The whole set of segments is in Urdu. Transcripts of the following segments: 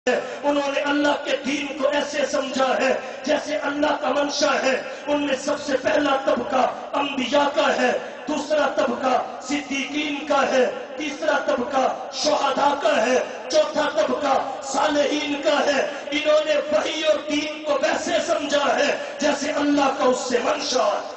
انہوں نے اللہ کے دین کو ایسے سمجھا ہے جیسے اللہ کا منشا ہے۔ ان میں سب سے پہلا طبقہ انبیاء کا ہے، دوسرا طبقہ صدیقین کا ہے، تیسرا طبقہ شہداء کا ہے، چوتھا طبقہ صالحین کا ہے۔ انہوں نے وحی اور دین کو ویسے سمجھا ہے جیسے اللہ کا اس سے منشا ہے۔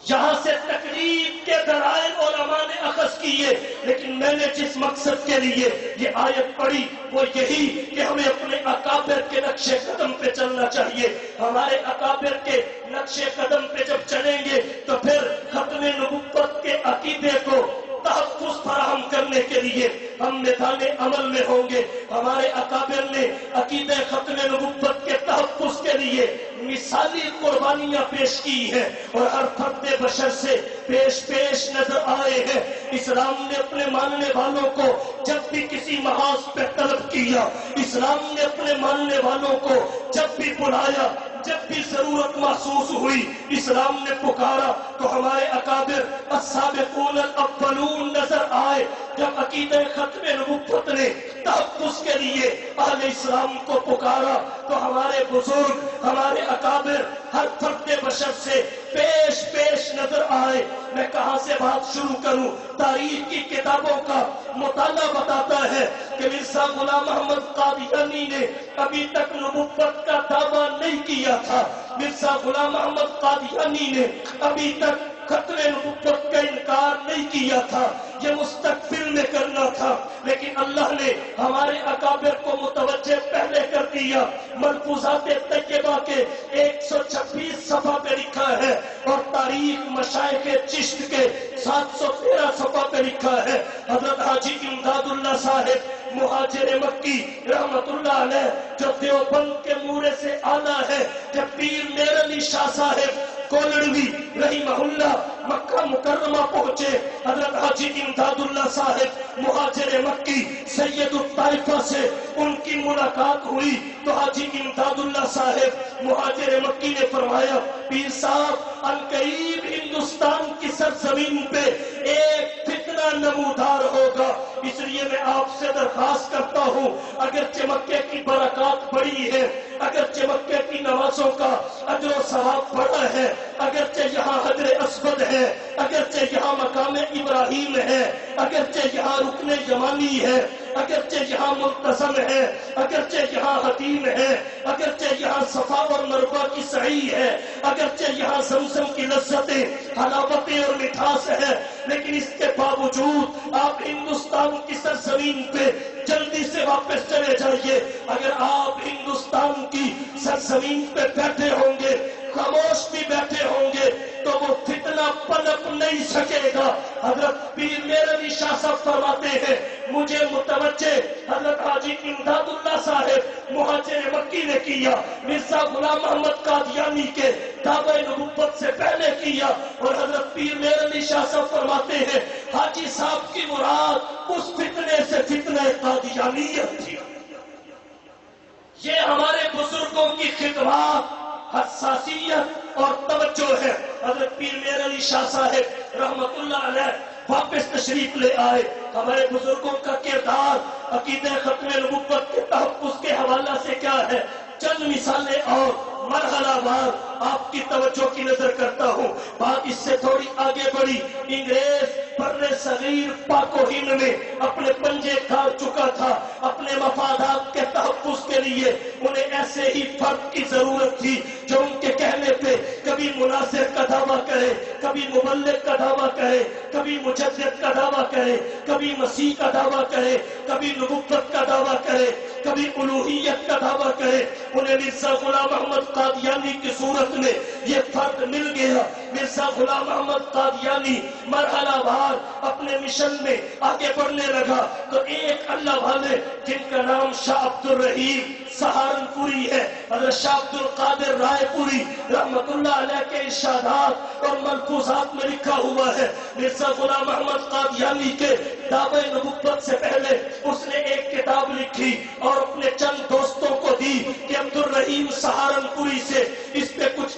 یہاں سے تقریب کے دلائل علماء نے اخذ کیے، لیکن میں نے جس مقصد کے لیے یہ آیت پڑھی وہ یہی کہ ہمیں اپنے اکابر کے نقش قدم پہ چلنا چاہیے۔ ہمارے اکابر کے نقش قدم پہ جب چلیں گے تو پھر ختم نبوت کے عقیدے کو تحفظ فراہم کرنے کے لیے ہم میدان عمل میں ہوں گے۔ ہمارے اکابر نے عقیدہ ختم نبوت کے تحفظ کے لیے مثالی قربانیاں پیش کی ہیں اور ہر فرد بشر سے پیش نظر آئے ہیں۔ اسلام نے اپنے ماننے والوں کو جب بھی کسی محاذ پہ طلب کیا، اسلام نے اپنے ماننے والوں کو جب بھی بلایا، جب بھی ضرورت محسوس ہوئی، اسلام نے پکارا تو ہمارے اکابر السابقون الاولون نظر آئے۔ جب عقیدہ ختم نبوت نے تحفظ کے لیے اہل اسلام کو پکارا تو ہمارے بزرگ، ہمارے اکابر ہر فرد بشر سے پیش نظر آئے۔ میں کہاں سے بات شروع کروں؟ تاریخ کی کتابوں کا مطالعہ بتاتا ہے کہ مرزا غلام محمد قادیانی نے ابھی تک نبوت کا دعویٰ نہیں کیا تھا۔ مرزا غلام محمد قادیانی نے ابھی تک ختم نبوت کا انکار نہیں کیا تھا، یہ مستقبل میں کرنا تھا، لیکن اللہ نے ہمارے اکابر کو متوجہ پہلے کر دیا۔ ملفوظات طیبہ کے 126 صفحہ پہ لکھا ہے اور تاریخ مشائخ چشت کے 713 صفحہ پہ لکھا ہے۔ حضرت حاجی امداد اللہ صاحب مہاجر مکی رحمت اللہ علیہ جو دیوبند کے مورے سے آنا ہے، جب پیر میر علی شاہ صاحب کولڑوی رحمہ اللہ مکہ مکرمہ پہنچے، حضرت حاجی امداد اللہ صاحب مہاجر مکی سید الطائفہ سے ان کی ملاقات ہوئی تو حاجی امداد اللہ صاحب مہاجر مکی نے فرمایا، پیر صاحب عنقریب ہندوستان کی سرزمین پہ ایک فتنہ نمودار ہوگا، اس لیے میں آپ سے درخواست کرتا ہوں، اگرچہ مکے کی برکات بڑی ہے، اگرچہ مکے کی نمازوں کا اجر و ثواب بڑا ہے، اگرچہ یہاں حجر اسود ہے، اگرچہ یہاں مقام ابراہیم ہے، اگرچہ یہاں رکن یمانی ہے، اگرچہ یہاں ملتزم ہے، اگرچہ یہاں حتیم ہے، اگرچہ یہاں صفا اور مروہ کی سعی ہے، اگرچہ یہاں زمزم کی لذتیں، حلاوتیں اور مٹھاس ہے، لیکن اس کے باوجود آپ ہندوستان کی سرزمین پہ جلدی سے واپس چلے جائیے۔ اگر آپ ہندوستان کی سرزمین پہ بیٹھے ہوں گے، خاموش بھی بیٹھے ہوں گے تو وہ فتنہ پنپ نہیں سکے گا۔ حضرت پیر میر علی شاہ صاحب فرماتے ہیں، مجھے متوجہ حضرت حاجی امداد اللہ صاحب مہاجر مکی نے کیا، مرزا غلام محمد قادیانی کے دعوی نبوت سے پہلے کیا، اور حضرت پیر میر علی شاہ صاحب فرماتے ہیں حاجی صاحب کی مراد اس فتنے سے فتنہ قادیانیت تھی۔ یہ ہمارے بزرگوں کی خدمات، حساسیت اور توجہ ہے۔ حضرت پیر میر علی شاہ صاحب رحمت اللہ علیہ واپس تشریف لے آئے۔ ہمارے بزرگوں کا کردار عقیدہ ختم نبوت کے تحفظ کے حوالہ سے کیا ہے، چند مثالیں اور مرحلہ وار آپ کی توجہ کی نظر کرتا ہوں۔ بات اس سے تھوڑی آگے بڑھی، انگریز بر صغیر پاک و ہند میں اپنے پنجے کھار چکا تھا، اپنے مفادات کے تحفظ کے لیے انہیں ایسے ہی فرد کی ضرورت تھی جو ان کے کہنے پہ کبھی مناظر کا دعویٰ کرے، کبھی مبلغ کا دعویٰ کرے، کبھی مجدد کا دعویٰ کرے، کبھی مسیح کا دعویٰ کرے، کبھی نبوت کا دعویٰ کرے، کبھی الوہیت کا دعویٰ کرے۔ انہیں مرزا غلام محمد قادیانی کی صورت میں یہ فرد مل گیا۔ مرزا غلام محمد قادیانی مرحلہ وار اپنے مشن میں آگے بڑھنے لگا تو ایک اللہ والے جن کا نام شاہ عبد الرحیم سہارنپوری ہے، حضرت شاہ عبد القادر رائے پوری رحمت اللہ علیہ کے ارشادات اور ملفوظات میں لکھا ہوا ہے، مرزا غلام محمد قادیانی کے دعوی نبوت سے پہلے اس نے ایک کتاب لکھی اور اپنے چند دوستوں کو دی کہ عبد الرحیم سہارنپوری سے اس پہ کچھ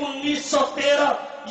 1913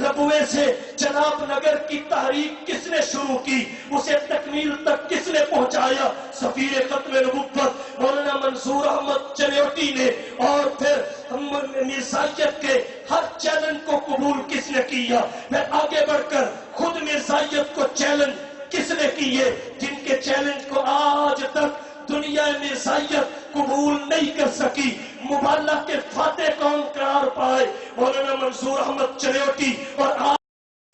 ربوے سے جناب نگر کی تحریک کس نے شروع کی، اسے تکمیل تک کس نے پہنچایا؟ سفیر ختم نبوت مولانا منصور احمد چنیوٹی نے۔ اور پھر مرزائیت کے ہر چیلنج کو قبول کس نے کیا؟ میں آگے بڑھ کر خود مرزائیت کو چیلنج کس نے کیے؟ جن کے چیلنج کو آج تک دنیا مرزائیت قبول نہیں کر سکی، مبالغہ کے فاتح کون قرار پائے؟ مولانا منصور احمد چنیوٹی۔ اور آج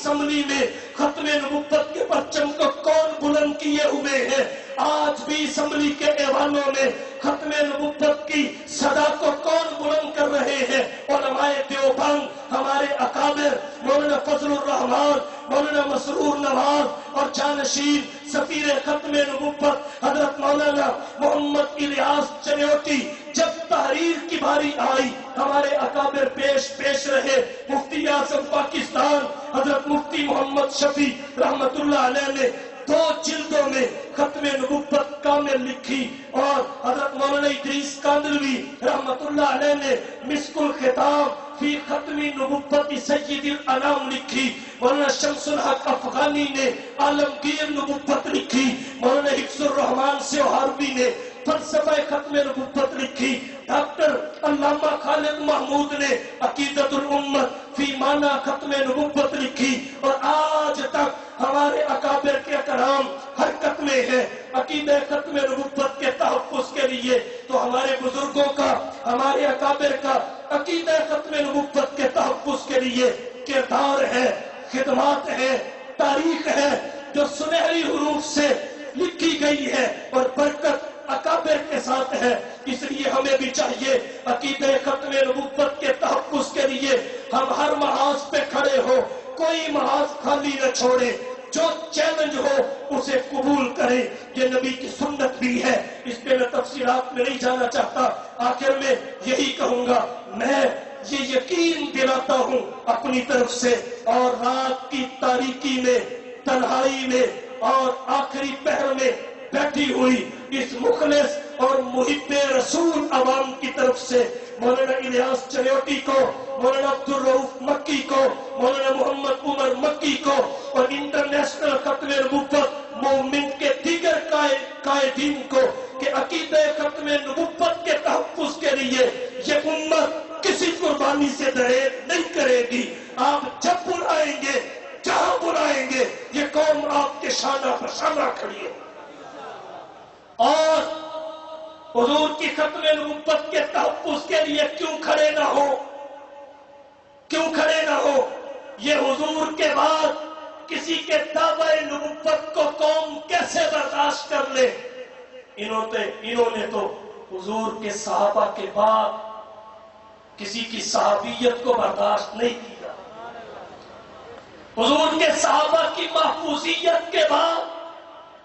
اسمبلی میں ختم نبوت کے پرچم کو کون بلند کیے ہوئے ہیں؟ آج بھی اسمبلی کے ایوانوں میں ختم نبوت کی صدا کو کون بلند کر رہے ہیں؟ علماء دیوبند، ہمارے اکابر مولانا فضل الرحمان، مولانا مسرور نواز اور جانشین سفیر ختم نبوت حضرت مولانا محمد الیاس چنیوٹی۔ جب تحریر کی باری آئی ہمارے اکابر پیش رہے۔ مفتی اعظم پاکستان حضرت مفتی محمد شفیع رحمت اللہ علیہ نے 2 جلدوں میں ختم نبوت کامل لکھی، اور حضرت مولانا ادریس کاندلوی رحمت اللہ علیہ نے مسک الختام فی ختم نبوت سید الانام لکھی، مولانا شمس الحق افغانی نے عالمگیر نبوت لکھی، مولانا حفظ الرحمان سیوہاروی نے فلسفہ ختم نبوت لکھی، ڈاکٹر علامہ خالد محمود نے عقیدت الامت فی معنی ختم نبوت لکھی، اور آج تک ہمارے اکابر کے کرام حرکت میں ہیں عقیدہ ختم نبوت کے تحفظ کے لیے۔ تو ہمارے بزرگوں کا، ہمارے اکابر کا عقیدہ ختم نبوت کے تحفظ کے لیے کردار ہے، خدمات ہے، تاریخ ہے جو سنہری حروف سے لکھی گئی ہے، اور برکت اکابر کے ساتھ ہے۔ اس لیے ہمیں بھی چاہیے عقیدہ ختم نبوت کے تحفظ کے لیے ہم ہر محاذ پہ کھڑے ہو، کوئی محاذ خالی نہ چھوڑے، جو چیلنج ہو اسے قبول کریں۔ یہ نبی کی سنت بھی ہے، اس پہ میں تفصیلات میں نہیں جانا چاہتا۔ آخر میں یہی کہوں گا، میں یہ یقین دلاتا ہوں اپنی طرف سے، اور رات کی تاریکی میں، تنہائی میں اور آخری پہر میں بیٹھی ہوئی اس مخلص اور محب رسول عوام کی طرف سے مولانا الیاس چنیوٹی کو، مولانا عبدالرؤف مکی کو، مولانا محمد عمر مکی کو، اور انٹرنیشنل ختم نبوت موومنٹ کے دیگر قائدین کو کہ عقیدہ ختم نبوت کے تحفظ کے لیے یہ امت کسی قربانی سے دریغ نہیں کرے گی۔ آپ جب بلائیں گے، جہاں بلائیں گے، یہ قوم آپ کے شانہ پر شانہ کھڑی ہے۔ اور حضور کی ختم نبوت کے تحفظ کے لیے کیوں کھڑے نہ ہو؟ کیوں کھڑے نہ ہو؟ یہ حضور کے بعد کسی کے دعوی نبوت کو قوم کیسے برداشت کر لے؟ انہوں نے تو حضور کے صحابہ کے بعد کسی کی صحابیت کو برداشت نہیں کیا، حضور کے صحابہ کی محفوظیت کے بعد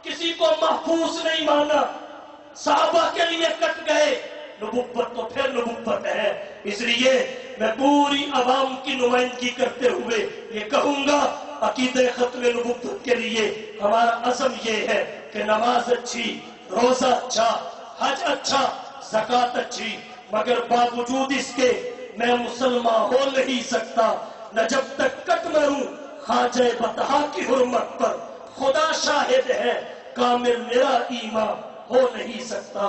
کسی کو محفوظ نہیں مانا، صحابہ کے لیے کٹ گئے۔ نبوت تو پھر نبوت ہے۔ اس لیے میں پوری عوام کی نمائندگی کرتے ہوئے یہ کہوں گا، عقیدہ ختم نبوت کے لیے ہمارا عزم یہ ہے کہ نماز اچھی، روزہ اچھا، حج اچھا، زکوٰۃ اچھی، مگر باوجود اس کے میں مسلمان ہو نہیں سکتا نہ جب تک کٹ مروں خواجہ بطحا کی حرمت پر۔ خدا شاہد ہے کامل میرا ایمان ہو نہیں سکتا۔